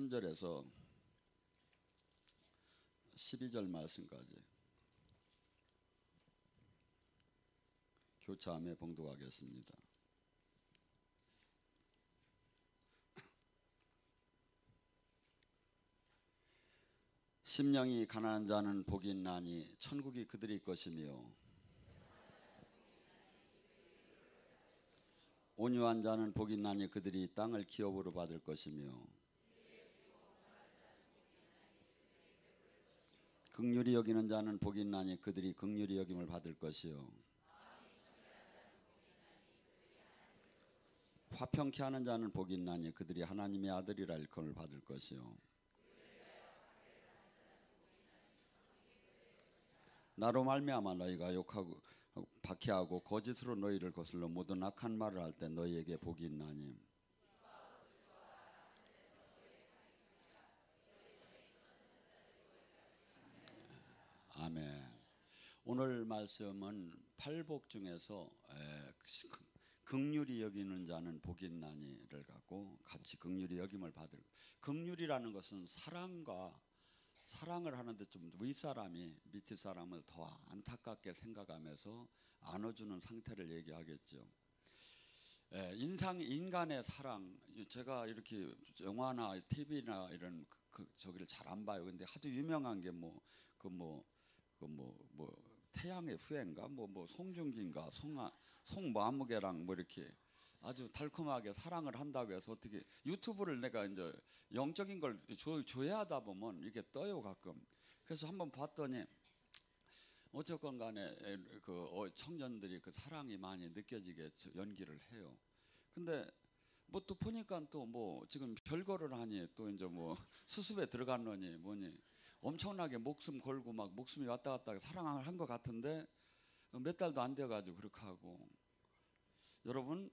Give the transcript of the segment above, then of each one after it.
3절에서 12절 말씀까지 교차함에 봉독하겠습니다. 심령이 가난한 자는 복이 있나니 천국이 그들의 것이며 온유한 자는 복이 있나니 그들이 땅을 기업으로 받을 것이며 긍휼히 여기는 자는 복이 있나니 그들이 긍휼히 여김을 받을 것이요 화평케 하는 자는 복이 있나니 그들이 하나님의 아들이라 일컬음을 받을 것이요 나로 말미암아 너희가 욕하고 박해하고 거짓으로 너희를 거슬러 모든 악한 말을 할 때 너희에게 복이 있나니 아멘. 오늘 말씀은 팔복 중에서 긍휼히 여기는 자는 복이 있나니를 갖고 같이 긍휼히 여김을 받을. 긍휼이라는 것은 사랑을 하는데 좀 윗사람이 밑에 사람을 더 안타깝게 생각하면서 안아주는 상태를 얘기하겠죠. 인간의 사랑, 제가 이렇게 영화나 TV나 이런 저기를 잘 안 봐요. 근데 하도 유명한 게 태양의 후예인가 송중기인가 송마무개랑 이렇게 아주 달콤하게 사랑을 한다고 해서 어떻게 유튜브를 내가 이제 영적인 걸 조회하다 보면 이게 떠요 가끔. 그래서 한번 봤더니 어쨌건 간에 청년들이 그 사랑이 많이 느껴지게 연기를 해요. 근데 또 보니까 또 지금 별거를 하니 또 이제 수습에 들어갔느니 뭐니 엄청나게 목숨 걸고 막 목숨이 왔다 갔다 사랑을 한 것 같은데 몇 달도 안 돼가지고 그렇게 하고. 여러분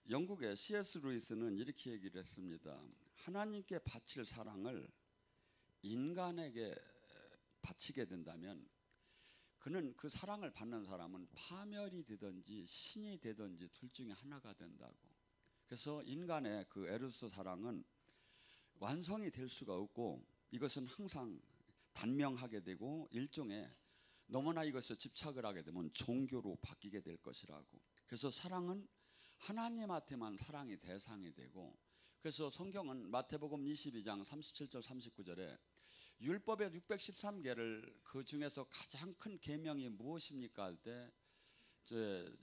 영국의 C.S. 루이스는 이렇게 얘기를 했습니다. 하나님께 바칠 사랑을 인간에게 바치게 된다면 그는 그 사랑을 받는 사람은 파멸이 되든지 신이 되든지 둘 중에 하나가 된다고. 그래서 인간의 그 에로스 사랑은 완성이 될 수가 없고 이것은 항상 단명하게 되고 일종의 너무나 이것에 집착을 하게 되면 종교로 바뀌게 될 것이라고. 그래서 사랑은 하나님한테만 사랑이 대상이 되고, 그래서 성경은 마태복음 22장 37절 39절에 율법의 613개를 그 중에서 가장 큰 계명이 무엇입니까 할 때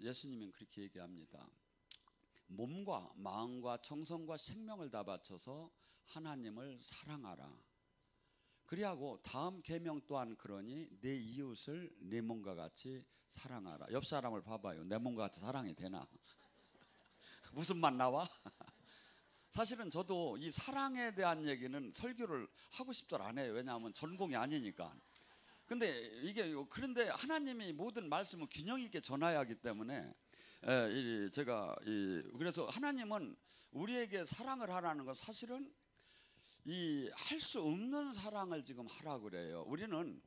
예수님은 그렇게 얘기합니다. 몸과 마음과 정성과 생명을 다 바쳐서 하나님을 사랑하라. 그리하고 다음 계명 또한 그러니 내 이웃을 내 몸과 같이 사랑하라. 옆 사람을 봐봐요. 내 몸과 같이 사랑이 되나? 무슨 말 나와? 사실은 저도 이 사랑에 대한 얘기는 설교를 하고 싶지 않아요. 왜냐하면 전공이 아니니까. 그런데 하나님이 모든 말씀을 균형 있게 전해야 하기 때문에 그래서 하나님은 우리에게 사랑을 하라는 건 사실은 할 수 없는 사랑을 지금 하라고 그래요. 우리는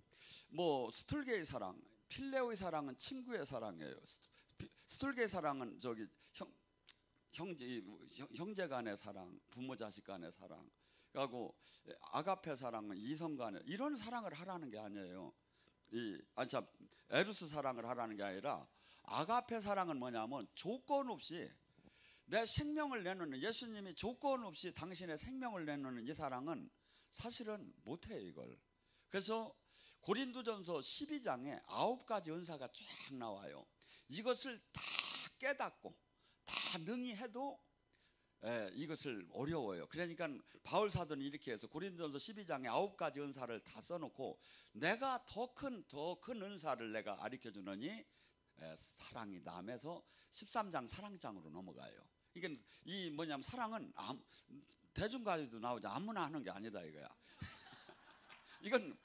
스톨게의 사랑, 필레오의 사랑은 친구의 사랑이에요. 스톨게의 사랑은 형제 간의 사랑, 부모 자식 간의 사랑, 그리고 아가페 사랑은 이성 간의 이런 사랑을 하라는 게 아니에요. 에루스 사랑을 하라는 게 아니라 아가페 사랑은 뭐냐면 조건 없이 내 생명을 내놓는, 예수님이 조건 없이 당신의 생명을 내놓는 이 사랑은 사실은 못해요 이걸. 그래서 고린도전서 12장에 9가지 은사가 쫙 나와요. 이것을 다 깨닫고 다 능히 해도 이것을 어려워요. 그러니까 바울 사도는 이렇게 해서 고린도전서 12장에 9가지 은사를 다 써놓고 내가 더 큰 은사를 내가 가르쳐 주느니 사랑이 남에서 13장 사랑장으로 넘어가요. 이게 뭐냐면 사랑은 대중가요도 나오지 아무나 하는 게 아니다 이거야. 이건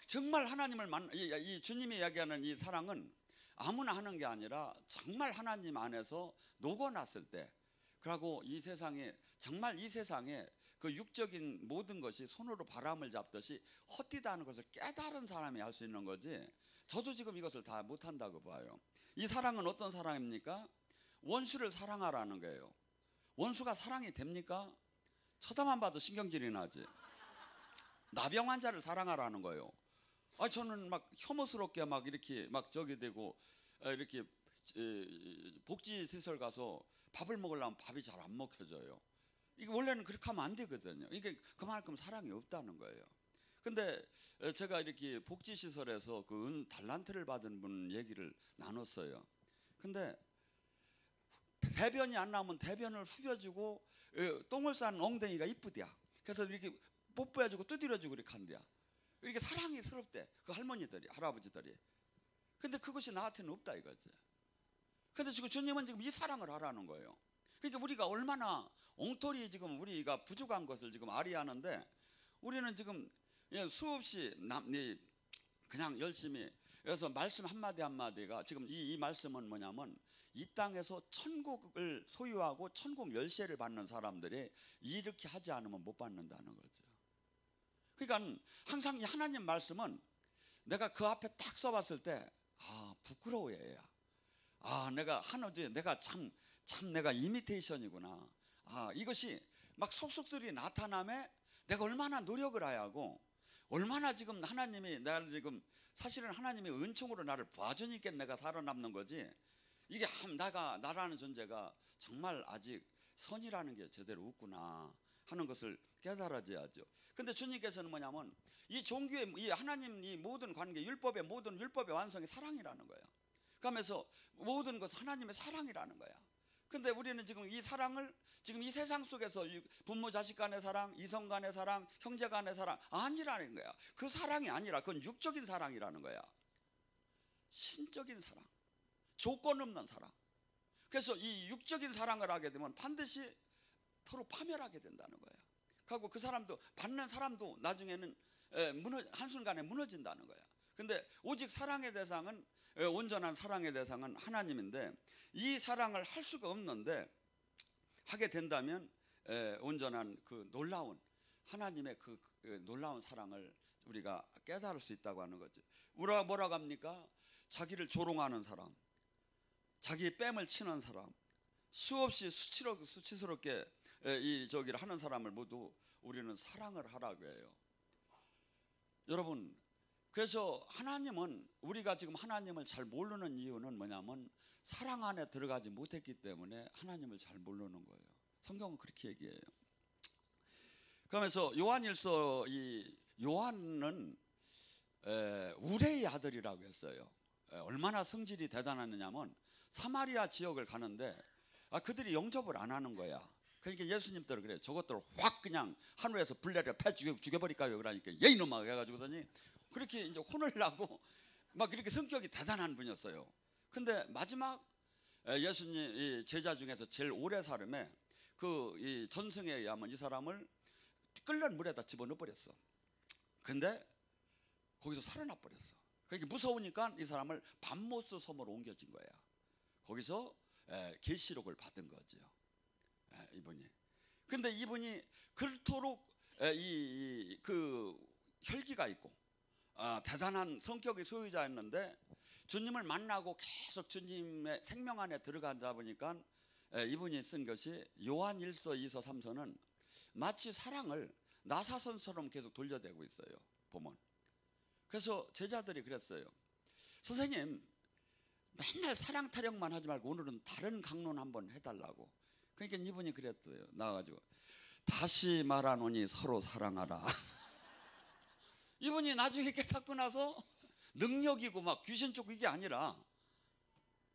정말 하나님을 이 주님이 이야기하는 이 사랑은 아무나 하는 게 아니라 정말 하나님 안에서 녹아났을 때, 그리고 이 세상에 그 육적인 모든 것이 손으로 바람을 잡듯이 헛디다는 것을 깨달은 사람이 할 수 있는 거지. 저도 지금 이것을 다 못한다고 봐요. 이 사랑은 어떤 사랑입니까? 원수를 사랑하라는 거예요. 원수가 사랑이 됩니까? 쳐다만 봐도 신경질이 나지. 나병 환자를 사랑하라는 거예요. 저는 막 혐오스럽게 막 이렇게 막 저기 되고 이렇게 복지 시설 가서 밥을 먹으려면 밥이 잘 안 먹혀져요. 이게 원래는 그렇게 하면 안 되거든요. 이게 그만큼 사랑이 없다는 거예요. 근데 제가 이렇게 복지 시설에서 그 달란트를 받은 분 얘기를 나눴어요. 근데 대변이 안 나오면 대변을 후벼주고 똥을 싼 엉덩이가 이쁘대야. 그래서 이렇게 뽀뽀해주고 두드려주고 이렇게 한대야. 이렇게 사랑이 스럽대. 그 할머니들이, 할아버지들이. 근데 그것이 나한테는 없다 이거지. 근데 지금 주님은 지금 이 사랑을 하라는 거예요. 그러니까 우리가 얼마나 엉터리 지금 우리가 부족한 것을 지금 아리하는데, 우리는 지금 수없이 그냥 열심히, 그래서 말씀 한마디 한마디가 지금 이 말씀은 뭐냐면, 이 땅에서 천국을 소유하고 천국 열쇠를 받는 사람들이 이렇게 하지 않으면 못 받는다는 거죠. 그러니까 항상 이 하나님 말씀은 내가 그 앞에 딱 써봤을 때 부끄러워 얘야. 내가 하나님, 내가 참 내가 이미테이션이구나. 이것이 막 속속들이 나타남에 내가 얼마나 노력을 해야 하고, 얼마나 지금 하나님이 나를 지금, 사실은 하나님이 은총으로 나를 봐주니까 내가 살아남는 거지, 이게 나라는 존재가 정말 아직 선이라는 게 제대로 없구나 하는 것을 깨달아져야죠. 근데 주님께서는 뭐냐면, 이 종교의, 이 하나님 이 모든 관계, 모든 율법의 완성이 사랑이라는 거예요. 그러면서 모든 것은 하나님의 사랑이라는 거야. 근데 우리는 지금 이 사랑을 지금 이 세상 속에서 부모 자식 간의 사랑, 이성 간의 사랑, 형제 간의 사랑 아니라는 거야. 그 사랑이 아니라 그건 육적인 사랑이라는 거야. 신적인 사랑, 조건 없는 사랑. 그래서 이 육적인 사랑을 하게 되면 반드시 서로 파멸하게 된다는 거야. 그리고 그 사람도, 받는 사람도 나중에는 한순간에 무너진다는 거야. 근데 오직 사랑의 대상은, 온전한 사랑의 대상은 하나님인데, 이 사랑을 할 수가 없는데, 하게 된다면 온전한 그 놀라운 하나님의 그 놀라운 사랑을 우리가 깨달을 수 있다고 하는 거죠. 뭐라고 합니까? 자기를 조롱하는 사람, 자기 뺨을 치는 사람, 수없이 수치스럽게 저기를 하는 사람을 모두 우리는 사랑을 하라고 해요. 여러분, 그래서 하나님은, 우리가 지금 하나님을 잘 모르는 이유는 뭐냐면, 사랑 안에 들어가지 못했기 때문에 하나님을 잘 모르는 거예요. 성경은 그렇게 얘기해요. 그러면서 요한일서, 이 요한은 우레의 아들이라고 했어요. 얼마나 성질이 대단하냐면, 사마리아 지역을 가는데 그들이 영접을 안 하는 거야. 그러니까 예수님도 그래요. 저것들 확 그냥 하늘에서 불 내려 패 죽여버릴까요? 그러니까 예 이놈아 해가지고더니 그렇게 이제 혼을 나고 막 이렇게 성격이 대단한 분이었어요. 근데 마지막 예수님 제자 중에서 제일 오래 살음에 이 전승에 의하면 이 사람을 끓는 물에다 집어넣어 버렸어. 근데 거기서 살아나 버렸어. 그러니까 무서우니까 이 사람을 밤모스 섬으로 옮겨진 거야. 거기서 계시록을 받은 거죠, 이분이. 근데 이분이 그토록 그 혈기가 있고 대단한 성격의 소유자였는데, 주님을 만나고 계속 주님의 생명 안에 들어가다 보니까 이분이 쓴 것이 요한일서, 2서, 3서는 마치 사랑을 나사선처럼 계속 돌려대고 있어요, 보면. 그래서 제자들이 그랬어요. 선생님, 맨날 사랑 타령만 하지 말고 오늘은 다른 강론 한번 해달라고. 그러니까 이분이 그랬어요. 나와가지고 다시 말하노니 서로 사랑하라. 이분이 나중에 깨닫고 나서 능력이고 막 귀신 쫓고 이게 아니라,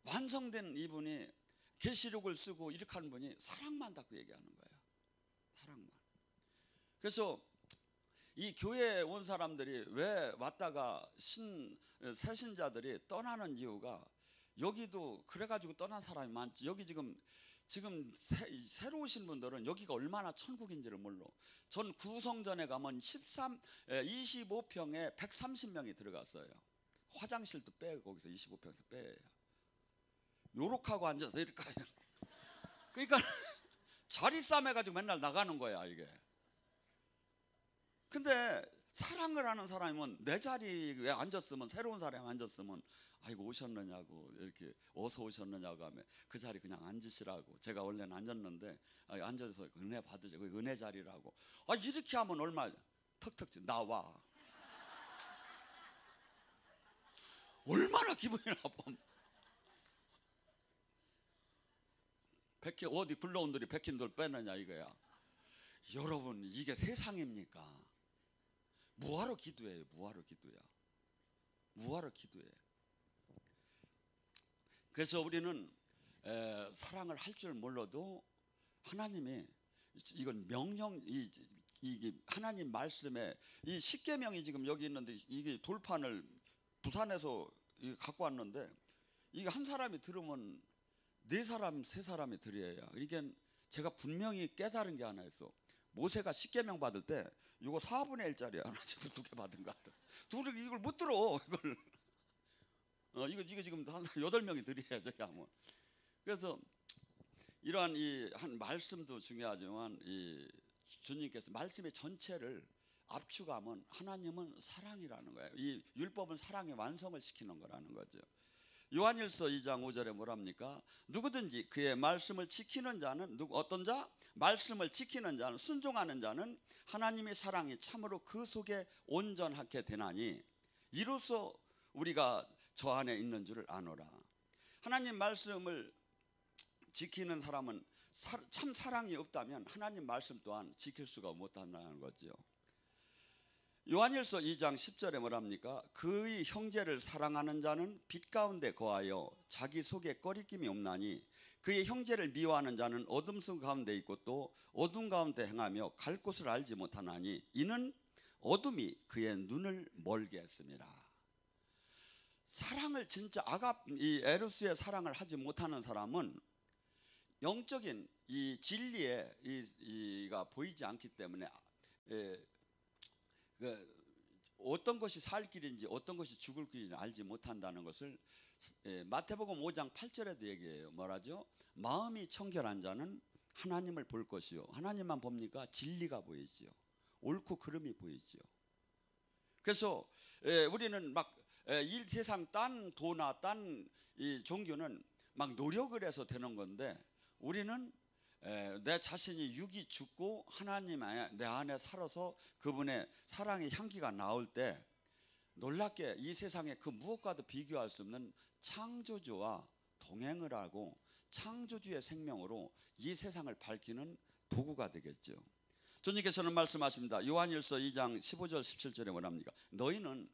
완성된 이분이 계시록을 쓰고 이렇게 하는 분이 사랑만 닫고 얘기하는 거예요. 사랑만. 그래서 이 교회에 온 사람들이 왜 왔다가 새신자들이 떠나는 이유가, 여기도 그래가지고 떠난 사람이 많지. 여기 지금 새로 오신 분들은 여기가 얼마나 천국인지를 몰라. 전 구성전에 가면 25평에 130명이 들어갔어요. 화장실도 빼고 거기서 25평에서 빼요. 요렇게 하고 앉아서 이렇게. 그러니까 자리 싸매가지고 맨날 나가는 거야 이게. 근데 사랑을 하는 사람이면 내 자리에 앉았으면, 새로운 사람이 앉았으면 아이고 오셨느냐고, 이렇게 어서 오셨느냐고 하면 그 자리 그냥 앉으시라고. 제가 원래는 앉았는데 앉아서 은혜 받으세요. 그 은혜 자리라고. 이렇게 하면 얼마 턱턱 나와. 얼마나 기분이 나빠. 백희 어디 굴러온 돌이 백힌 돌 빼느냐 이거야. 여러분, 이게 세상입니까? 뭐하러 기도해요? 뭐하러 기도해요? 뭐하러 기도해? 그래서 우리는 사랑을 할 줄 몰라도 하나님이 이건 명령, 이게 하나님 말씀에 이 십계명이 지금 여기 있는데, 이게 돌판을 부산에서 갖고 왔는데, 이게 한 사람이 들으면 네 사람, 세 사람이 들어야. 이게 제가 분명히 깨달은 게 하나 있어. 모세가 십계명 받을 때 이거 4분의 1짜리 하나 지금 2개 받은 것 같아. 둘이 이걸 못 들어. 이거 지금 한 8명이 드려야 저기 하면. 그래서 이러한 이 한 말씀도 중요하지만 이 주님께서 말씀의 전체를 압축하면 하나님은 사랑이라는 거예요. 이 율법은 사랑의 완성을 시키는 거라는 거죠. 요한일서 2장 5절에 뭐랍니까? 누구든지 그의 말씀을 지키는 자는, 어떤 자? 말씀을 지키는 자는, 순종하는 자는 하나님의 사랑이 참으로 그 속에 온전하게 되나니 이로써 우리가 저 안에 있는 줄을 아노라. 하나님 말씀을 지키는 사람은 참 사랑이 없다면 하나님 말씀 또한 지킬 수가 못한다는 거죠. 요한일서 2장 10절에 뭐랍니까? 그의 형제를 사랑하는 자는 빛 가운데 거하여 자기 속에 꺼리낌이 없나니 그의 형제를 미워하는 자는 어둠 가운데 있고 또 어둠 가운데 행하며 갈 곳을 알지 못하나니 이는 어둠이 그의 눈을 멀게 했습니다. 사랑을 진짜 이 에루스의 사랑을 하지 못하는 사람은 영적인 이 진리에 이가 보이지 않기 때문에 어떤 것이 살 길인지 어떤 것이 죽을 길인지 알지 못한다는 것을 마태복음 5장 8절에도 얘기해요. 뭐라죠? 마음이 청결한 자는 하나님을 볼 것이요. 하나님만 봅니까? 진리가 보이지요. 옳고 그름이 보이지요. 그래서 우리는 막 이 세상 딴 도나 딴 이 종교는 막 노력을 해서 되는 건데, 우리는 내 자신이 육이 죽고 하나님 내 안에 살아서 그분의 사랑의 향기가 나올 때 놀랍게 이 세상에 그 무엇과도 비교할 수 없는 창조주와 동행을 하고 창조주의 생명으로 이 세상을 밝히는 도구가 되겠죠. 주님께서는 말씀하십니다. 요한일서 2장 15절 17절에 뭐랍니까? 너희는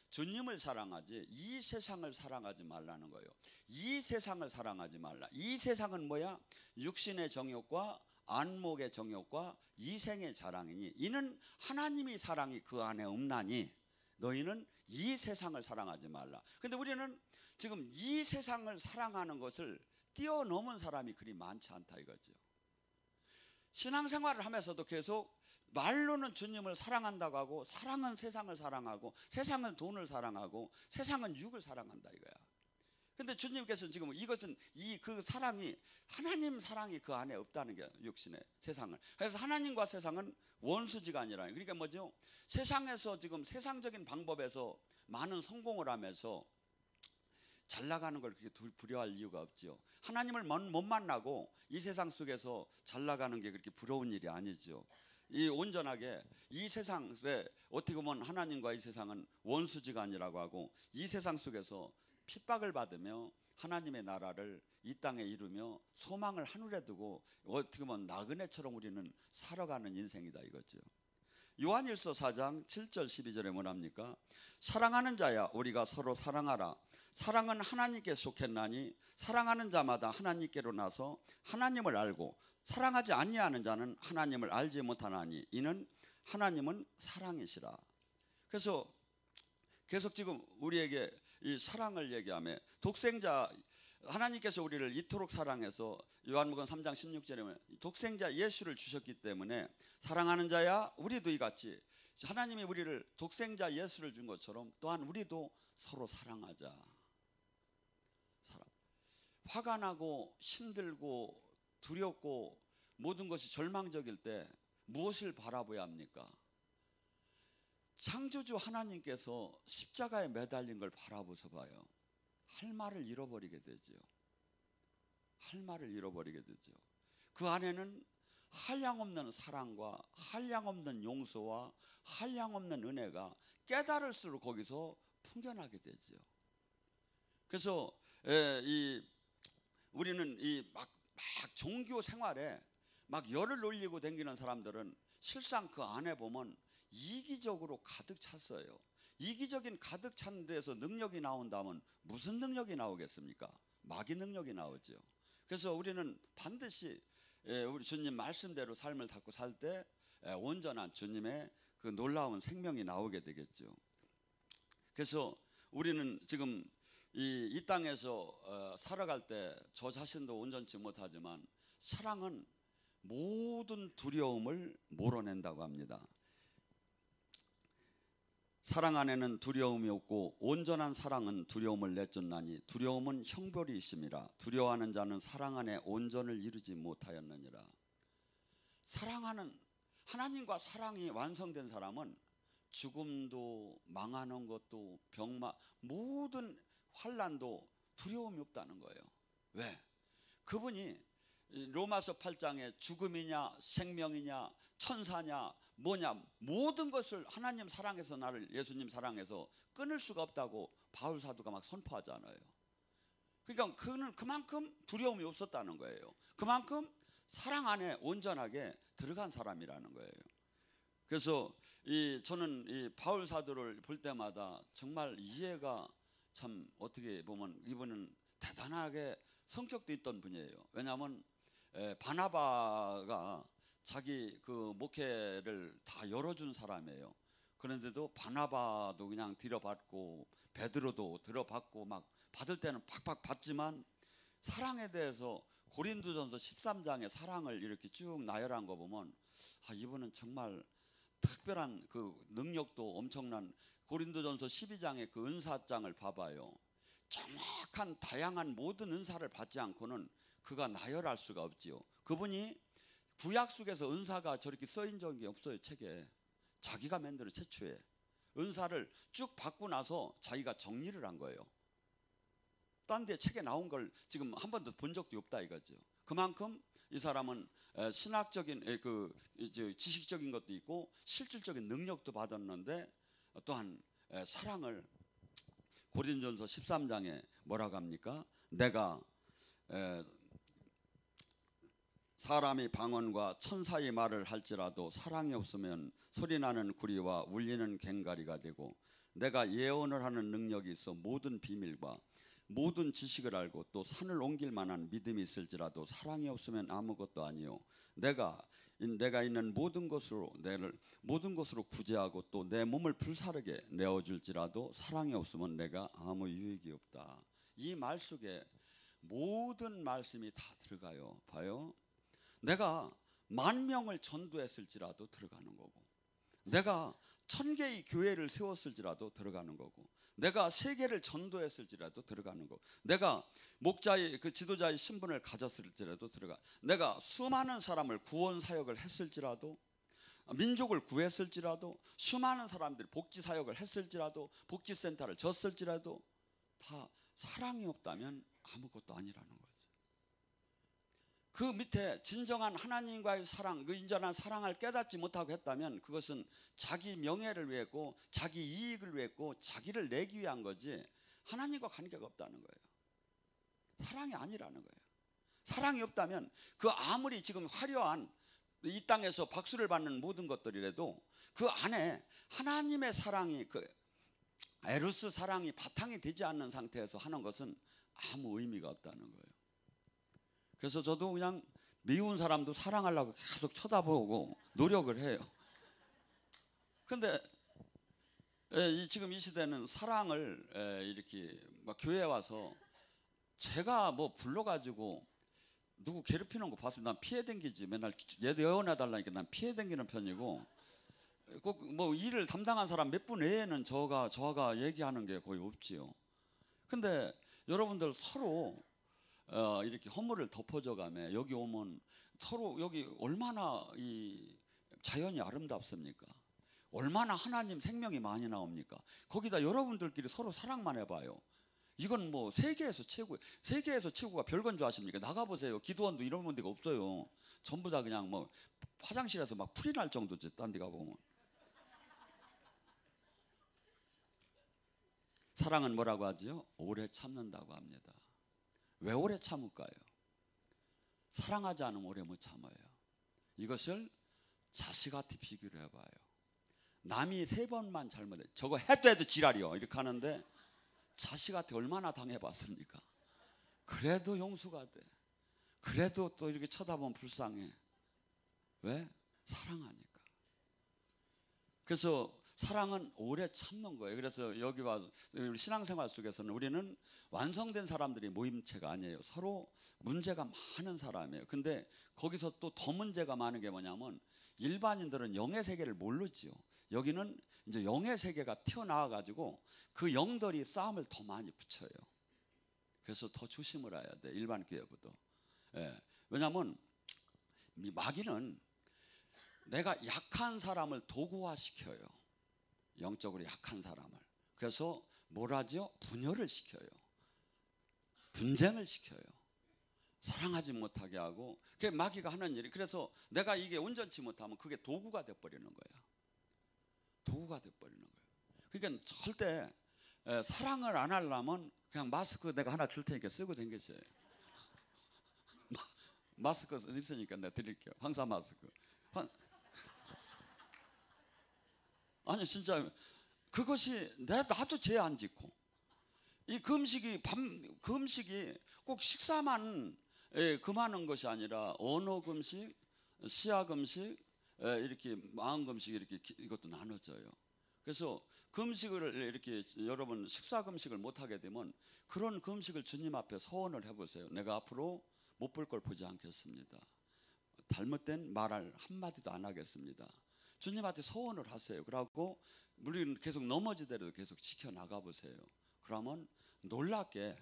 주님을 사랑하지 이 세상을 사랑하지 말라는 거예요. 이 세상을 사랑하지 말라. 이 세상은 뭐야? 육신의 정욕과 안목의 정욕과 이생의 자랑이니 이는 하나님의 사랑이 그 안에 없나니 너희는 이 세상을 사랑하지 말라. 근데 우리는 지금 이 세상을 사랑하는 것을 뛰어넘은 사람이 그리 많지 않다 이거죠. 신앙생활을 하면서도 계속 말로는 주님을 사랑한다고 하고, 사랑은 세상을 사랑하고, 세상은 돈을 사랑하고, 세상은 육을 사랑한다 이거야. 근데 주님께서는 지금 이것은 그 사랑이, 하나님 사랑이 그 안에 없다는 게 육신의 세상을. 그래서 하나님과 세상은 원수지가 아니라, 그러니까 뭐죠? 세상에서 지금 세상적인 방법에서 많은 성공을 하면서 잘 나가는 걸 그렇게 두려워할 이유가 없죠. 하나님을 못 만나고 이 세상 속에서 잘 나가는 게 그렇게 부러운 일이 아니죠. 이 온전하게 이 세상에 어떻게 보면 하나님과 이 세상은 원수지가 아니라고 하고, 이 세상 속에서 핍박을 받으며 하나님의 나라를 이 땅에 이루며 소망을 하늘에 두고 어떻게 보면 나그네처럼 우리는 살아가는 인생이다 이거죠. 요한일서 4장 7절 12절에 뭐랍니까? 사랑하는 자야 우리가 서로 사랑하라. 사랑은 하나님께 속했나니 사랑하는 자마다 하나님께로 나서 하나님을 알고 사랑하지 아니하는 자는 하나님을 알지 못하나니 이는 하나님은 사랑이시라. 그래서 계속 지금 우리에게 이 사랑을 얘기하며 독생자 하나님께서 우리를 이토록 사랑해서 요한복음 3장 16절에 독생자 예수를 주셨기 때문에 사랑하는 자야 우리도 이같이 하나님이 우리를 독생자 예수를 준 것처럼 또한 우리도 서로 사랑하자. 화가 나고 힘들고 두렵고 모든 것이 절망적일 때 무엇을 바라봐야 합니까? 창조주 하나님께서 십자가에 매달린 걸 바라보서 봐요. 할 말을 잃어버리게 되죠. 할 말을 잃어버리게 되죠. 그 안에는 한량없는 사랑과 한량없는 용서와 한량없는 은혜가 깨달을수록 거기서 풍겨나게 되죠. 그래서 우리는 이 막 종교 생활에 막 열을 올리고 다니는 사람들은 실상 그 안에 보면 이기적으로 가득 찼어요. 이기적인 가득 찬 데서 능력이 나온다면 무슨 능력이 나오겠습니까? 마귀 능력이 나오죠. 그래서 우리는 반드시 우리 주님 말씀대로 삶을 닫고 살 때 온전한 주님의 그 놀라운 생명이 나오게 되겠죠. 그래서 우리는 지금 이 땅에서 살아갈 때 저 자신도 온전치 못하지만 사랑은 모든 두려움을 몰아낸다고 합니다. 사랑 안에는 두려움이 없고 온전한 사랑은 두려움을 내쫓나니 두려움은 형벌이 있음이라. 두려워하는 자는 사랑 안에 온전을 이루지 못하였느니라. 사랑하는 하나님과 사랑이 완성된 사람은 죽음도 망하는 것도 모든 환난도 두려움이 없다는 거예요. 왜? 그분이 로마서 8장에 죽음이냐 생명이냐 천사냐 뭐냐 모든 것을 하나님 사랑해서 나를 예수님 사랑해서 끊을 수가 없다고 바울 사도가 막 선포하잖아요. 그러니까 그는 그만큼 두려움이 없었다는 거예요. 그만큼 사랑 안에 온전하게 들어간 사람이라는 거예요. 그래서 저는 이 바울 사도를 볼 때마다 정말 이해가 참 어떻게 보면 이분은 대단하게 성격도 있던 분이에요. 왜냐하면 바나바가 자기 그 목회를 다 열어준 사람이에요. 그런데도 바나바도 그냥 들여받고 베드로도 들여받고 막 받을 때는 팍팍 받지만 사랑에 대해서 고린도전서 13장의 사랑을 이렇게 쭉 나열한 거 보면 이분은 정말 특별한 그 능력도 엄청난 고린도전서 12장의 그 은사장을 봐봐요. 정확한 다양한 모든 은사를 받지 않고는 그가 나열할 수가 없지요. 그분이 구약 속에서 은사가 저렇게 써인 적이 없어요. 책에. 자기가 만들어 최초에 은사를 쭉 받고 나서 자기가 정리를 한 거예요. 딴 데 책에 나온 걸 지금 한 번도 본 적도 없다 이거죠. 그만큼 이 사람은 신학적인 지식적인 것도 있고 실질적인 능력도 받았는데 또한 사랑을 고린도전서 13장에 뭐라고 합니까? 내가 사람이 방언과 천사의 말을 할지라도 사랑이 없으면 소리나는 구리와 울리는 괭가리가 되고 내가 예언을 하는 능력이 있어 모든 비밀과 모든 지식을 알고 또 산을 옮길 만한 믿음이 있을지라도 사랑이 없으면 아무것도 아니요 내가 있는 모든 것으로 구제하고 또 내 몸을 불사르게 내어줄지라도 사랑이 없으면 내가 아무 유익이 없다. 이 말 속에 모든 말씀이 다 들어가요. 봐요. 내가 10,000명을 전도했을지라도 들어가는 거고 내가 1,000개의 교회를 세웠을지라도 들어가는 거고 내가 세계를 전도했을지라도 들어가는 거고 내가 목자의 그 지도자의 신분을 가졌을지라도 들어가 내가 수많은 사람을 구원 사역을 했을지라도 민족을 구했을지라도 수많은 사람들이 복지 사역을 했을지라도 복지센터를 졌을지라도 다 사랑이 없다면 아무것도 아니라는 거죠. 그 밑에 진정한 하나님과의 사랑, 그 인전한 사랑을 깨닫지 못하고 했다면 그것은 자기 명예를 위했고 자기 이익을 위했고 자기를 내기 위한 거지 하나님과 관계가 없다는 거예요. 사랑이 아니라는 거예요. 사랑이 없다면 그 아무리 지금 화려한 이 땅에서 박수를 받는 모든 것들이라도 그 안에 하나님의 사랑이 그 에로스 사랑이 바탕이 되지 않는 상태에서 하는 것은 아무 의미가 없다는 거예요. 그래서 저도 그냥 미운 사람도 사랑하려고 계속 쳐다보고 노력을 해요. 근데 지금 이 시대는 사랑을 이렇게 막 교회에 와서 제가 뭐 불러가지고 누구 괴롭히는 거 봤으면 난 피해 댕기지. 맨날 예언해달라니까 난 피해 댕기는 편이고 꼭 뭐 일을 담당한 사람 몇 분 외에는 저가 얘기하는 게 거의 없지요. 근데 여러분들 서로 이렇게 허물을 덮어줘가며 여기 오면 서로 여기 얼마나 이 자연이 아름답습니까? 얼마나 하나님 생명이 많이 나옵니까? 거기다 여러분들끼리 서로 사랑만 해봐요. 이건 뭐 세계에서 최고가 별건 줄 아십니까? 나가보세요. 기도원도 이런 데가 없어요. 전부 다 그냥 뭐 화장실에서 막 풀이 날 정도지. 딴 데 가보면. 사랑은 뭐라고 하지요? 오래 참는다고 합니다. 왜 오래 참을까요? 사랑하지 않으면 오래 못 참아요. 이것을 자식한테 비교를 해봐요. 남이 3번만 잘못해, 저거 해도 지랄이요 이렇게 하는데 자식한테 얼마나 당해봤습니까? 그래도 용서가 돼. 그래도 또 이렇게 쳐다보면 불쌍해. 왜? 사랑하니까. 그래서 사랑은 오래 참는 거예요. 그래서 여기 와서 신앙생활 속에서는 우리는 완성된 사람들이 모임체가 아니에요. 서로 문제가 많은 사람이에요. 근데 거기서 또 더 문제가 많은 게 뭐냐면 일반인들은 영의 세계를 모르지요. 여기는 이제 영의 세계가 튀어나와 가지고 그 영들이 싸움을 더 많이 붙여요. 그래서 더 조심을 해야 돼. 일반 교회보다. 예. 왜냐하면 마귀는 내가 약한 사람을 도구화시켜요. 영적으로 약한 사람을. 그래서 뭘 하죠? 분열을 시켜요. 분쟁을 시켜요. 사랑하지 못하게 하고. 그게 마귀가 하는 일이. 그래서 내가 이게 온전치 못하면 그게 도구가 돼버리는 거야. 도구가 돼버리는 거예요. 그러니까 절대 사랑을 안 하려면 그냥 마스크 내가 하나 줄 테니까 쓰고 다니겠어요. 마스크 있으니까 내가 드릴게요. 황사 마스크. 아니 진짜 그것이 나도 죄 안 짓고 이 금식이 꼭 식사만 금하는 것이 아니라 언어 금식, 시야 금식, 이렇게 마음 금식 이렇게 이것도 나눠져요. 그래서 금식을 이렇게 여러분 식사 금식을 못 하게 되면 그런 금식을 주님 앞에 서원을 해보세요. 내가 앞으로 못 볼 걸 보지 않겠습니다. 잘못된 말을 한마디도 안 하겠습니다. 주님한테 소원을 하세요. 그러고 우리는 계속 넘어지더라도 계속 지켜나가 보세요. 그러면 놀랍게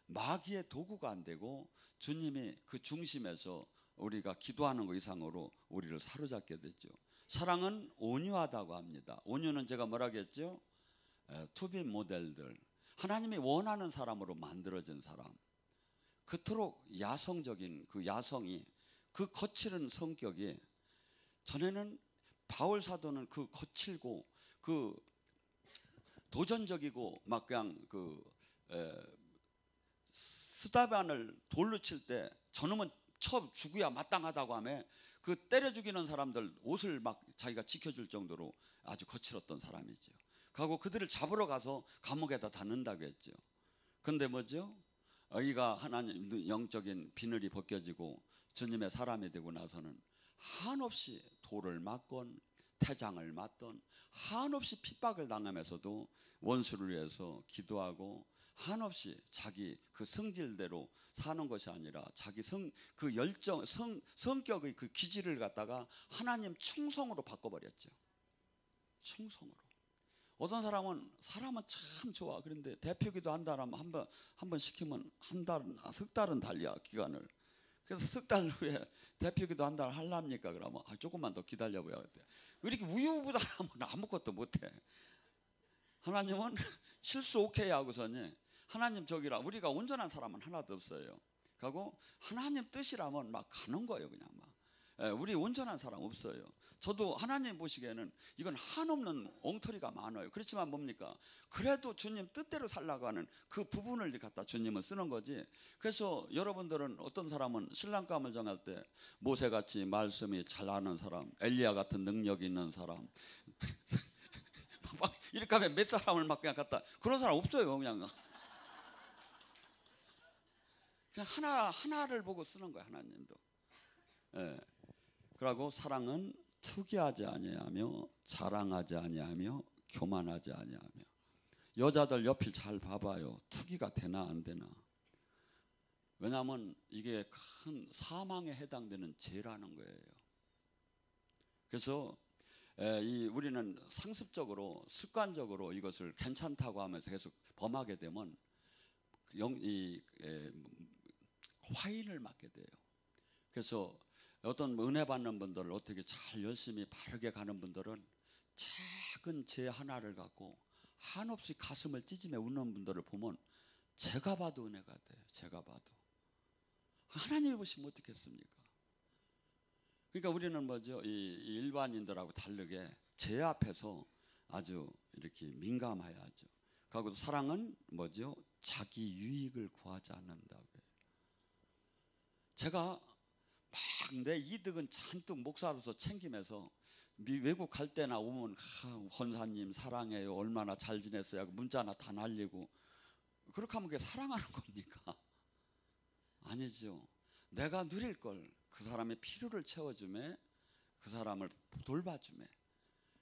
마귀의 도구가 안 되고 주님이 그 중심에서 우리가 기도하는 것 이상으로 우리를 사로잡게 되죠. 사랑은 온유하다고 합니다. 온유는 제가 뭐라고 했죠? 투비 모델들. 하나님이 원하는 사람으로 만들어진 사람. 그토록 야성적인 그 야성이 그 거칠은 성격이 전에는 바울 사도는 그 거칠고 그 도전적이고 막 그냥 그 스다반을 돌로 칠 때 저놈은 쳐 죽어야 마땅하다고 하며 그 때려 죽이는 사람들 옷을 막 자기가 지켜줄 정도로 아주 거칠었던 사람이죠. 그리고 그들을 잡으러 가서 감옥에다 다 넣는다고 했죠. 근데 뭐죠? 이가 하나님 영적인 비늘이 벗겨지고 주님의 사람이 되고 나서는 한없이 돌을 맞건 태장을 맞던 한없이 핍박을 당하면서도 원수를 위해서 기도하고 한없이 자기 그 성질대로 사는 것이 아니라 자기 그 열정 성격의 그 기질을 갖다가 하나님 충성으로 바꿔버렸죠. 충성으로. 어떤 사람은 참 좋아. 그런데 대표기도 한다라면 한번 시키면 석 달은 달려 기간을. 그래서 석 달 후에 대표기도 한 달 하랍니까? 그러면 조금만 더 기다려봐야 돼. 왜 이렇게 우유부단하면 아무것도 못해? 하나님은 실수 오케이 하고서는 하나님 저기라 우리가 온전한 사람은 하나도 없어요. 그리고 하나님 뜻이라면 막 가는 거예요, 그냥 막. 우리 온전한 사람 없어요. 저도 하나님 보시기에는 이건 한없는 엉터리가 많아요. 그렇지만 뭡니까? 그래도 주님 뜻대로 살라고 하는 그 부분을 갖다 주님은 쓰는 거지. 그래서 여러분들은 어떤 사람은 신랑감을 정할 때 모세같이 말씀이 잘 아는 사람, 엘리야 같은 능력이 있는 사람 막 이렇게 하면 몇 사람을 막 그냥 갖다 그런 사람 없어요. 그냥 하나를 보고 쓰는 거야, 하나님도. 예. 그리고 사랑은 투기하지 아니하며 자랑하지 아니하며 교만하지 아니하며. 여자들 옆을 잘 봐봐요. 투기가 되나 안 되나. 왜냐하면 이게 큰 사망에 해당되는 죄라는 거예요. 그래서 우리는 상습적으로 습관적으로 이것을 괜찮다고 하면서 계속 범하게 되면 화인을 맞게 돼요. 그래서 어떤 은혜 받는 분들 어떻게 잘 열심히 바르게 가는 분들은 작은 죄 하나를 갖고 한없이 가슴을 찢으며 웃는 분들을 보면 제가 봐도 은혜가 돼요. 제가 봐도. 하나님이 보시면 어떻겠습니까? 그러니까 우리는 뭐죠? 이 일반인들하고 다르게 죄 앞에서 아주 이렇게 민감해야죠. 그리고 사랑은 뭐죠? 자기 유익을 구하지 않는다고요. 제가 막 내 이득은 잔뜩 목사로서 챙기면서 외국 갈 때나 오면 권사님 사랑해요. 얼마나 잘 지냈어요. 문자나 다 날리고. 그렇게 하면 그게 사랑하는 겁니까? 아니죠. 내가 누릴 걸 그 사람의 필요를 채워주매, 그 사람을 돌봐주매.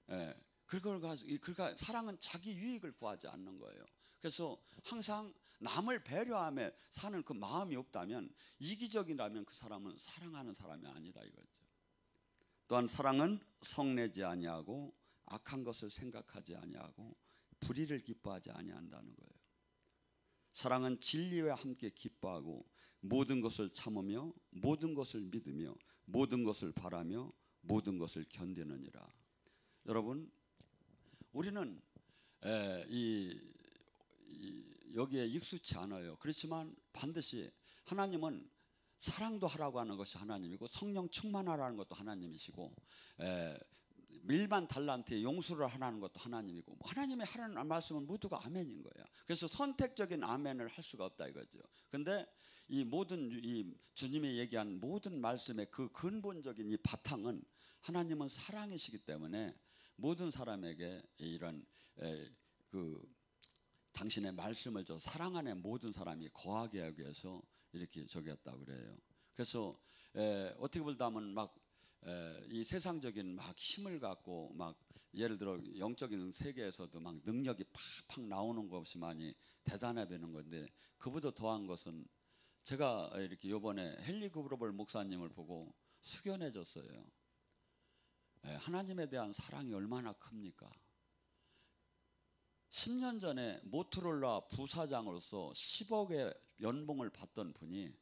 예. 그러니까 사랑은 자기 유익을 구하지 않는 거예요. 그래서 항상 남을 배려하며 사는 그 마음이 없다면, 이기적이라면 그 사람은 사랑하는 사람이 아니다 이거죠. 또한 사랑은 성내지 아니하고 악한 것을 생각하지 아니하고 불의를 기뻐하지 아니한다는 거예요. 사랑은 진리와 함께 기뻐하고 모든 것을 참으며 모든 것을 믿으며 모든 것을 바라며 모든 것을 견디느니라. 여러분, 우리는 여기에 익숙치 않아요. 그렇지만 반드시 하나님은 사랑도 하라고 하는 것이 하나님이고 성령 충만하라는 것도 하나님이시고 일반 달란트에 용수를 하라는 것도 하나님이고, 하나님이 하라는 말씀은 모두가 아멘인 거예요. 그래서 선택적인 아멘을 할 수가 없다 이거죠. 근데 이 모든 이 주님이 얘기한 모든 말씀의 그 근본적인 이 바탕은 하나님은 사랑이시기 때문에 모든 사람에게 이런 당신의 말씀을 줘 사랑 안에 모든 사람이 거하게 하기 위해서 이렇게 저기했다고 그래요. 그래서 어떻게 보면 막 이 세상적인 막 힘을 갖고 막 예를 들어 영적인 세계에서도 막 능력이 팍팍 나오는 것이 많이 대단해 보이는 건데, 그보다 더한 것은 제가 이렇게 요번에 헨리 그브로벌 목사님을 보고 숙연해 졌어요. 하나님에 대한 사랑이 얼마나 큽니까? 10년 전에 모토로라 부사장으로서 10억의 연봉을 받던 분이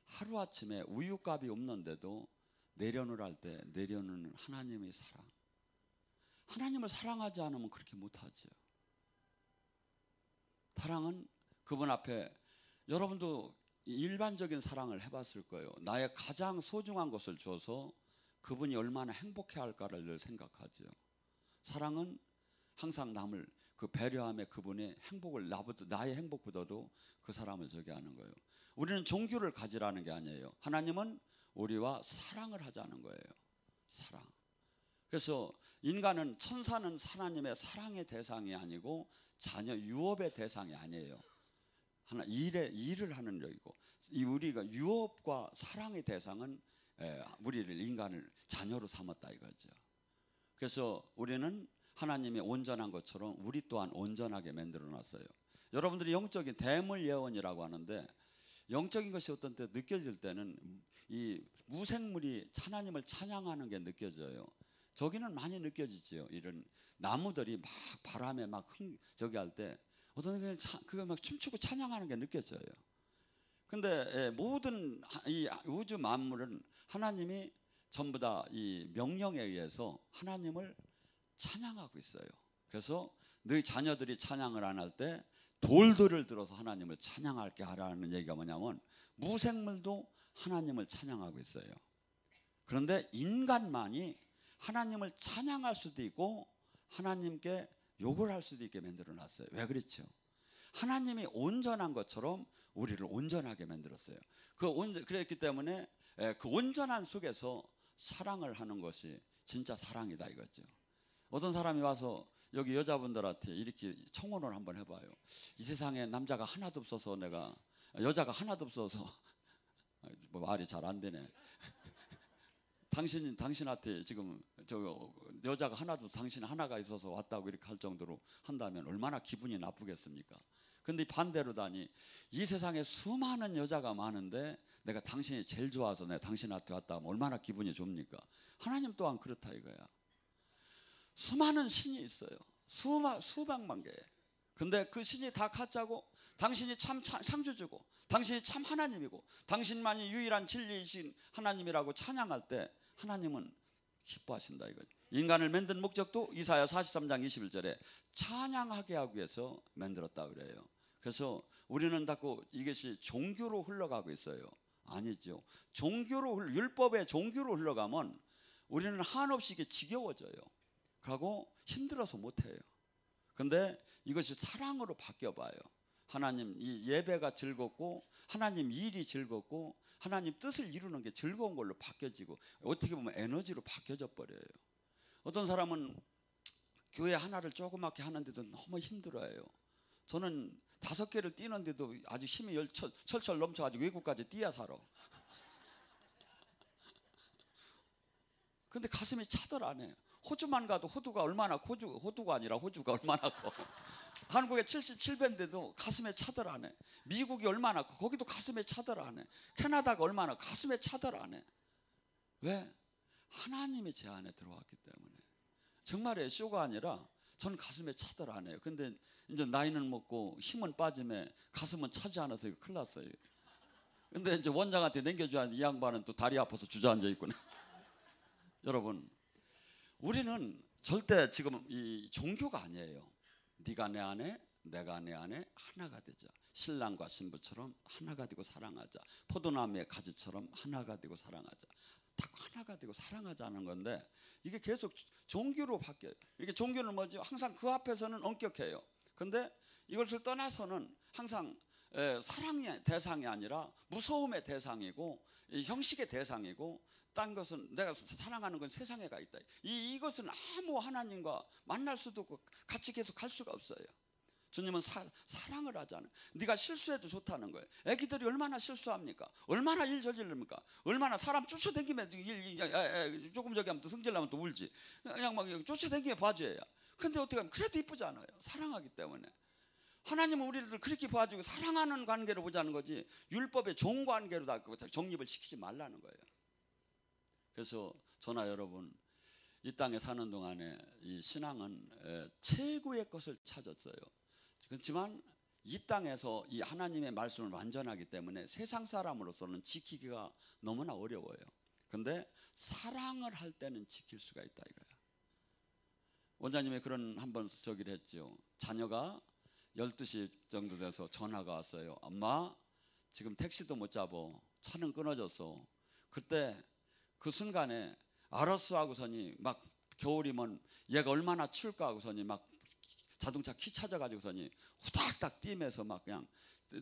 하루아침에 우유값이 없는데도 내려놓을 때 내려놓는 하나님의 사랑. 하나님을 사랑하지 않으면 그렇게 못하죠. 사랑은 그분 앞에, 여러분도 일반적인 사랑을 해봤을 거예요. 나의 가장 소중한 것을 줘서 그분이 얼마나 행복해할까를 늘 생각하죠. 사랑은 항상 남을 배려함에 그분의 행복을 나의 행복보다도 그 사람을 저기 하는 거예요. 우리는 종교를 가지라는 게 아니에요. 하나님은 우리와 사랑을 하자는 거예요. 사랑. 그래서 인간은, 천사는 하나님의 사랑의 대상이 아니고 자녀 유업의 대상이 아니에요. 일을 하는 여기고, 우리가 유업과 사랑의 대상은 우리를 인간을 자녀로 삼았다 이거죠. 그래서 우리는 하나님이 온전한 것처럼 우리 또한 온전하게 만들어 놨어요. 여러분들이 영적인 대물 예언이라고 하는데, 영적인 것이 어떤 때 느껴질 때는 이 무생물이 하나님을 찬양하는 게 느껴져요. 저기는 많이 느껴지죠. 이런 나무들이 막 바람에 막 저기 할 때 어떤 그거 막 춤추고 찬양하는 게 느껴져요. 근데 모든 이 우주 만물은 하나님이 전부 다 이 명령에 의해서 하나님을 찬양하고 있어요. 그래서 너희 자녀들이 찬양을 안 할 때 돌들을 들어서 하나님을 찬양할게 하라는 얘기가 뭐냐면, 무생물도 하나님을 찬양하고 있어요. 그런데 인간만이 하나님을 찬양할 수도 있고 하나님께 욕을 할 수도 있게 만들어 놨어요. 왜 그렇죠? 하나님이 온전한 것처럼 우리를 온전하게 만들었어요. 그랬기 때문에 그 온전한 속에서 사랑을 하는 것이 진짜 사랑이다 이거죠. 어떤 사람이 와서 여기 여자분들한테 이렇게 청혼을 한번 해봐요. 이 세상에 남자가 하나도 없어서 여자가 하나도 없어서 뭐 말이 잘 안 되네. 당신한테 지금 여자가 하나도 당신 하나가 있어서 왔다고 이렇게 할 정도로 한다면 얼마나 기분이 나쁘겠습니까? 근데 반대로다니, 이 세상에 수많은 여자가 많은데 내가 당신이 제일 좋아서 내가 당신한테 왔다 하면 얼마나 기분이 좋습니까? 하나님 또한 그렇다 이거야. 수많은 신이 있어요. 수백만 개. 근데 그 신이 다 가짜고, 당신이 참 창조주고 당신이 참 하나님이고 당신만이 유일한 진리이신 하나님이라고 찬양할 때 하나님은 기뻐하신다 이거죠. 인간을 만든 목적도 이사야 43장 21절에 찬양하게 하기 위해서 만들었다 그래요. 그래서 우리는 자꾸 이것이 종교로 흘러가고 있어요. 아니죠. 율법의 종교로 흘러가면 우리는 한없이 이게 지겨워져요. 그리고 힘들어서 못해요. 근데 이것이 사랑으로 바뀌어봐요. 하나님 이 예배가 즐겁고 하나님 일이 즐겁고 하나님 뜻을 이루는 게 즐거운 걸로 바뀌어지고 어떻게 보면 에너지로 바뀌어져 버려요. 어떤 사람은 교회 하나를 조그맣게 하는데도 너무 힘들어해요. 저는 5개를 뛰는데도 아주 힘이 철철 넘쳐가지고 외국까지 뛰어 살아. 근데 가슴이 차더라네. 호주만 가도 호두가 아니라 호주가 얼마나 커. 한국에 77배인데도 가슴에 차더라네. 미국이 얼마나 커. 거기도 가슴에 차더라네. 캐나다가 얼마나 가슴에 차더라네. 왜? 하나님이 제 안에 들어왔기 때문에. 정말의 쇼가 아니라 전 가슴에 차더라네요. 근데 이제 나이는 먹고 힘은 빠지면 가슴은 차지 않아서 이거 큰일 났어요. 근데 이제 원장한테 넘겨줘야 이 양반은 또 다리 아파서 주저앉아 있구나. 여러분, 우리는 절대 지금 이 종교가 아니에요. 네가 내 안에 내가 내 안에 하나가 되자. 신랑과 신부처럼 하나가 되고 사랑하자. 포도나무의 가지처럼 하나가 되고 사랑하자. 다 하나가 되고 사랑하자는 건데 이게 계속 종교로 바뀌어요. 이게 종교는 뭐지? 항상 그 앞에서는 엄격해요. 근데 이것을 떠나서는 항상 사랑의 대상이 아니라 무서움의 대상이고 형식의 대상이고 딴 것은 내가 사랑하는 건 세상에 가 있다. 이것은 아무 하나님과 만날 수도 없고 같이 계속 갈 수가 없어요. 주님은 사랑을 하잖아요. 네가 실수해도 좋다는 거예요. 애기들이 얼마나 실수합니까? 얼마나 일 저지릅니까? 얼마나 사람 쫓아다니면 조금 저기 하면 또 승질나면 또 울지. 그냥 막 쫓아다니면 봐줘야. 근데 어떻게 하면 그래도 이쁘잖아요. 사랑하기 때문에. 하나님은 우리를 그렇게 봐주고 사랑하는 관계로 보자는 거지 율법의 종관계로 다 정립을 시키지 말라는 거예요. 그래서 저나 여러분 이 땅에 사는 동안에 이 신앙은 최고의 것을 찾았어요. 그렇지만 이 땅에서 이 하나님의 말씀을 완전하기 때문에 세상 사람으로서는 지키기가 너무나 어려워요. 근데 사랑을 할 때는 지킬 수가 있다 이거야. 원장님이 그런 한번 저기를 했죠. 자녀가 12시 정도 돼서 전화가 왔어요. 엄마 지금 택시도 못 잡어. 차는 끊어졌어. 그때 그 순간에 알았어 하고서니 막 겨울이면 얘가 얼마나 추울까 하고서니 막 자동차 키 찾아가지고서니 후닥닥 뛰면서 막 그냥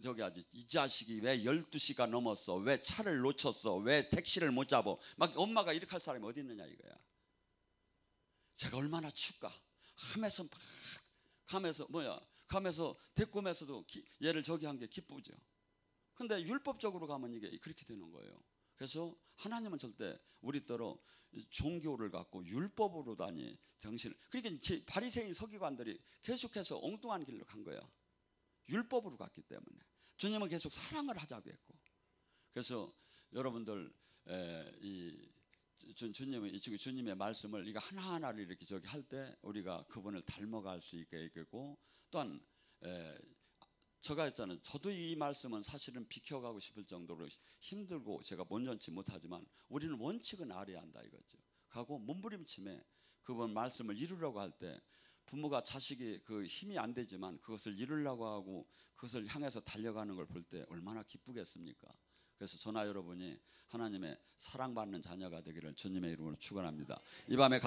저기 아주 이 자식이 왜 12시가 넘었어? 왜 차를 놓쳤어? 왜 택시를 못 잡어? 막 엄마가 이렇게 할 사람이 어디 있느냐 이거야. 제가 얼마나 춥까 하면서 막 가면서 데리고면서도 얘를 저기 한 게 기쁘죠. 근데 율법적으로 가면 이게 그렇게 되는 거예요. 그래서 하나님은 절대 우리더러 종교를 갖고 율법으로 다니 정신을 그러니까 바리새인 서기관들이 계속해서 엉뚱한 길로 간 거야. 율법으로 갔기 때문에 주님은 계속 사랑을 하자고 했고 그래서 여러분들 주님의 말씀을 이거 하나하나를 이렇게 저기 할 때 우리가 그분을 닮아갈 수 있게 있겠고 또한 제가 했잖아요. 저도 이 말씀은 사실은 비켜가고 싶을 정도로 힘들고 제가 온전치 못하지만 우리는 원칙은 알아야 한다 이거죠. 하고 몸부림침에 그분 말씀을 이루려고 할 때 부모가 자식이 그 힘이 안 되지만 그것을 이루려고 하고 그것을 향해서 달려가는 걸 볼 때 얼마나 기쁘겠습니까? 그래서 저나 여러분이 하나님의 사랑받는 자녀가 되기를 주님의 이름으로 축원합니다. 이 밤에